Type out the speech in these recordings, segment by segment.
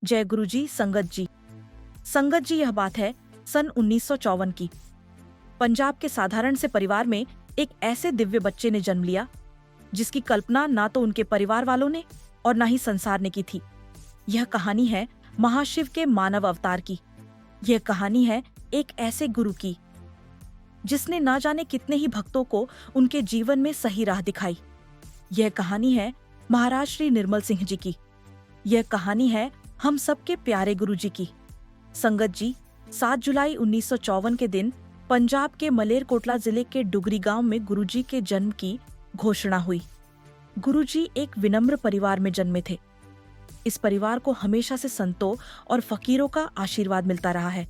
जय गुरु जी। संगत जी। संगत जी, यह बात है सन 1954 की। पंजाब के साधारण से परिवार में एक ऐसे दिव्य बच्चे ने जन्म लिया जिसकी कल्पना ना तो उनके परिवार वालों ने और ना ही संसार ने की थी। यह कहानी है महाशिव के मानव अवतार की। यह कहानी है एक ऐसे गुरु की जिसने ना जाने कितने ही भक्तों को उनके जीवन में सही राह दिखाई। यह कहानी है महाराज श्री निर्मल सिंह जी की। यह कहानी है हम सबके प्यारे गुरु जी की। संगत जी, 7 जुलाई 1954 के दिन पंजाब के मलेरकोटला जिले के डुगरी गांव में गुरुजी के जन्म की घोषणा हुई। गुरुजी एक विनम्र परिवार में जन्मे थे। इस परिवार को हमेशा से संतों और फकीरों का आशीर्वाद मिलता रहा है,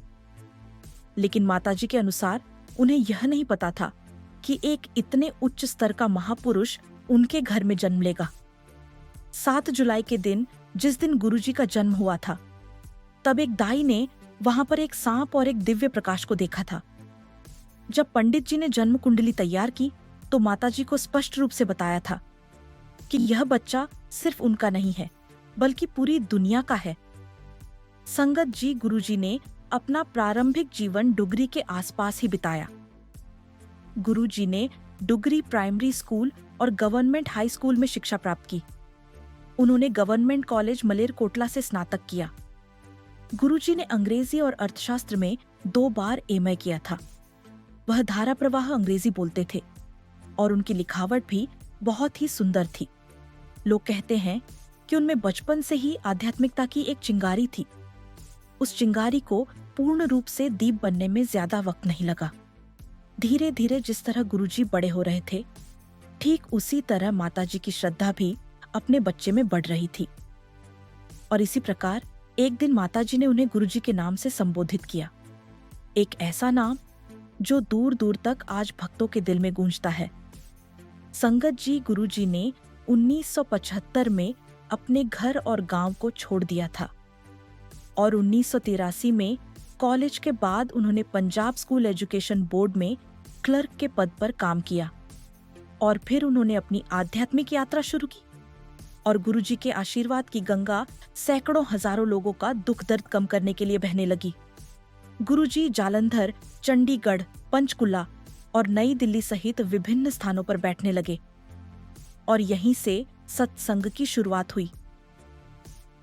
लेकिन माताजी के अनुसार उन्हें यह नहीं पता था कि एक इतने उच्च स्तर का महापुरुष उनके घर में जन्म लेगा। 7 जुलाई के दिन, जिस दिन गुरुजी का जन्म हुआ था, तब एक दाई ने वहां पर एक सांप और एक दिव्य प्रकाश को देखा था। जब पंडित जी ने जन्म कुंडली तैयार की तो माताजी को स्पष्ट रूप से बताया था कि यह बच्चा सिर्फ उनका नहीं है, बल्कि पूरी दुनिया का है। संगत जी, गुरुजी ने अपना प्रारंभिक जीवन डुगरी के आसपास ही बिताया। गुरुजी ने डुगरी प्राइमरी स्कूल और गवर्नमेंट हाई स्कूल में शिक्षा प्राप्त की। उन्होंने गवर्नमेंट कॉलेज मलेरकोटला से स्नातक किया। गुरुजी ने अंग्रेजी और अर्थशास्त्र में 2 बार एमए किया था। वह धारा प्रवाह अंग्रेजी बोलते थे और उनकी लिखावट भी बहुत ही सुंदर थी। लोग कहते हैं कि उनमें बचपन से ही आध्यात्मिकता की एक चिंगारी थी। उस चिंगारी को पूर्ण रूप से दीप बनने में ज्यादा वक्त नहीं लगा। धीरे धीरे जिस तरह गुरुजी बड़े हो रहे थे, ठीक उसी तरह माताजी की श्रद्धा भी अपने बच्चे में बढ़ रही थी। और इसी प्रकार एक दिन माताजी ने उन्हें गुरुजी के नाम से संबोधित किया, एक ऐसा नाम जो दूर दूर तक आज भक्तों के दिल में गूंजता है। संगत जी, गुरुजी ने 1975 में अपने घर और गांव को छोड़ दिया था और 1983 में कॉलेज के बाद उन्होंने पंजाब स्कूल एजुकेशन बोर्ड में क्लर्क के पद पर काम किया और फिर उन्होंने अपनी आध्यात्मिक यात्रा शुरू की और गुरुजी के आशीर्वाद की गंगा सैकड़ों हजारों लोगों का दुख दर्द कम करने के लिए बहने लगी। गुरुजी जालंधर, चंडीगढ़, पंचकुला और नई दिल्ली सहित विभिन्न स्थानों पर बैठने लगे और यहीं से सत्संग की शुरुआत हुई।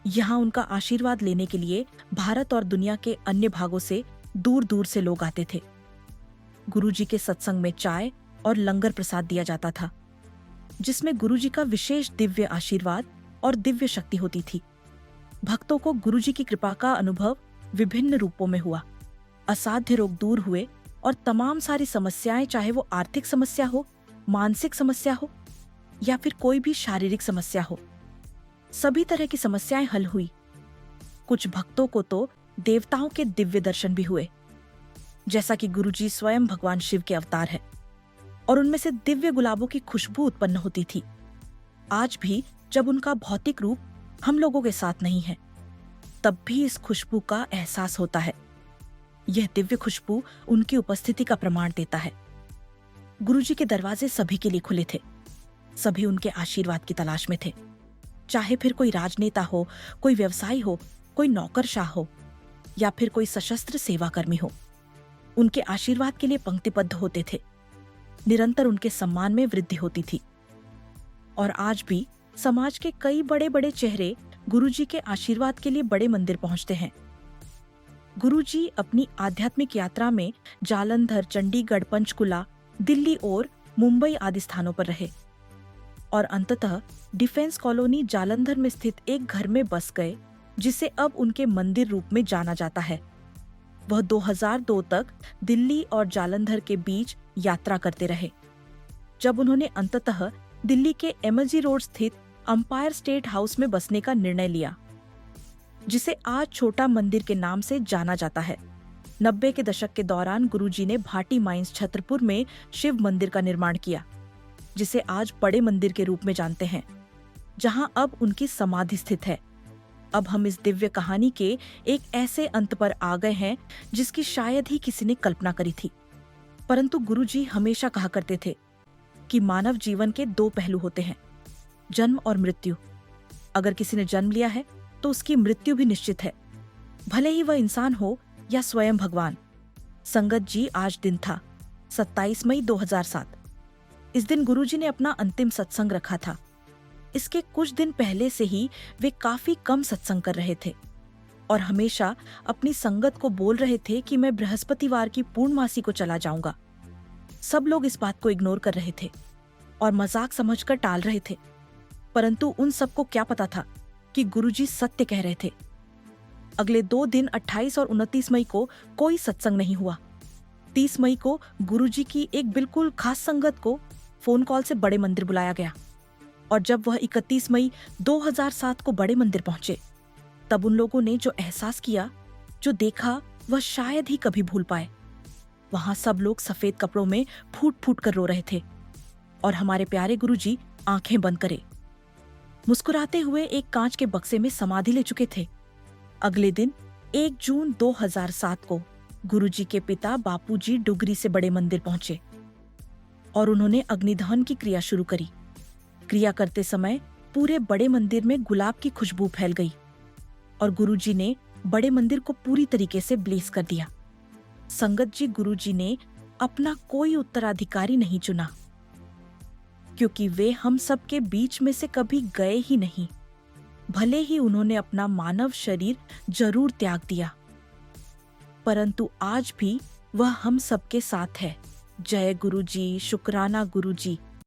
यहाँ उनका आशीर्वाद लेने के लिए भारत और दुनिया के अन्य भागों से दूर दूर से लोग आते थे। गुरुजी के सत्संग में चाय और लंगर प्रसाद दिया जाता था, जिसमें गुरुजी का विशेष दिव्य आशीर्वाद और दिव्य शक्ति होती थी। भक्तों को गुरुजी की कृपा का अनुभव विभिन्न रूपों में हुआ। असाध्य रोग दूर हुए और तमाम सारी समस्याएं, चाहे वो आर्थिक समस्या हो, मानसिक समस्या हो या फिर कोई भी शारीरिक समस्या हो, सभी तरह की समस्याएं हल हुई। कुछ भक्तों को तो देवताओं के दिव्य दर्शन भी हुए, जैसा कि गुरुजी स्वयं भगवान शिव के अवतार है और उनमें से दिव्य गुलाबों की खुशबू उत्पन्न होती थी। आज भी जब उनका भौतिक रूप हम लोगों के साथ नहीं है, तब भी इस खुशबू का एहसास होता है। यह दिव्य खुशबू उनकी उपस्थिति का प्रमाण देता है। गुरुजी के दरवाजे सभी के लिए खुले थे। सभी उनके आशीर्वाद की तलाश में थे, चाहे फिर कोई राजनेता हो, कोई व्यवसायी हो, कोई नौकरशाह हो या फिर कोई सशस्त्र सेवाकर्मी हो। उनके आशीर्वाद के लिए पंक्तिबद्ध होते थे। निरंतर उनके सम्मान में वृद्धि होती थी और आज भी समाज के कई बड़े बड़े चेहरे गुरुजी के आशीर्वाद के लिए बड़े मंदिर पहुंचते हैं। गुरुजी अपनी आध्यात्मिक यात्रा में जालंधर, चंडीगढ़, पंचकुला, दिल्ली और मुंबई आदि स्थानों पर रहे और अंततः डिफेंस कॉलोनी जालंधर में स्थित एक घर में बस गए, जिसे अब उनके मंदिर रूप में जाना जाता है। वह 2002 तक दिल्ली और जालंधर के बीच यात्रा करते रहे, जब उन्होंने अंततः दिल्ली के एमजी रोड स्थित अंपायर स्टेट हाउस में बसने का निर्णय लिया, जिसे आज छोटा मंदिर के नाम से जाना जाता है। 90 के दशक के दौरान गुरुजी ने भाटी माइंस, छतरपुर में शिव मंदिर का निर्माण किया, जिसे आज बड़े मंदिर के रूप में जानते हैं, जहां अब उनकी समाधि स्थित है। अब हम इस दिव्य कहानी के एक ऐसे अंत पर आ गए हैं जिसकी शायद ही किसी ने कल्पना करी थी। परंतु गुरुजी हमेशा कहा करते थे कि मानव जीवन के 2 पहलू होते हैं, जन्म और मृत्यु। अगर किसी ने जन्म लिया है तो उसकी मृत्यु भी निश्चित है, भले ही वह इंसान हो या स्वयं भगवान। संगत जी, आज दिन था 27 मई 2007। इस दिन गुरुजी ने अपना अंतिम सत्संग रखा था। इसके कुछ दिन पहले से ही वे काफी कम सत्संग कर रहे थे और हमेशा अपनी संगत को बोल रहे थे कि मैं बृहस्पतिवार की पूर्णमासी को चला जाऊंगा। सब लोग इस बात को इग्नोर कर रहे थे और मजाक समझकर टाल रहे थे, परंतु उन सबको क्या पता था कि गुरुजी सत्य कह रहे थे। अगले 2 दिन 28 और 29 मई को कोई सत्संग नहीं हुआ। 30 मई को गुरुजी की एक बिल्कुल खास संगत को फोन कॉल से बड़े मंदिर बुलाया गया और जब वह 31 मई 2007 को बड़े मंदिर पहुंचे, तब उन लोगों ने जो एहसास किया, जो देखा, वह शायद ही कभी भूल पाए। वहां सब लोग सफेद कपड़ों में फूट फूट कर रो रहे थे और हमारे प्यारे गुरुजी आंखें बंद करे मुस्कुराते हुए एक कांच के बक्से में समाधि ले चुके थे। अगले दिन 1 जून 2007 को गुरुजी के पिता बापूजी डुगरी से बड़े मंदिर पहुंचे और उन्होंने अग्निदहन की क्रिया शुरू करी। क्रिया करते समय पूरे बड़े मंदिर में गुलाब की खुशबू फैल गई और गुरुजी ने बड़े मंदिर को पूरी तरीके से ब्लेस कर दिया। संगत जी, गुरुजी ने अपना कोई उत्तराधिकारी नहीं चुना क्योंकि वे हम सब के बीच में से कभी गए ही नहीं, भले ही उन्होंने अपना मानव शरीर जरूर त्याग दिया, परंतु आज भी वह हम सबके साथ है। जय गुरुजी, शुक्राना गुरुजी।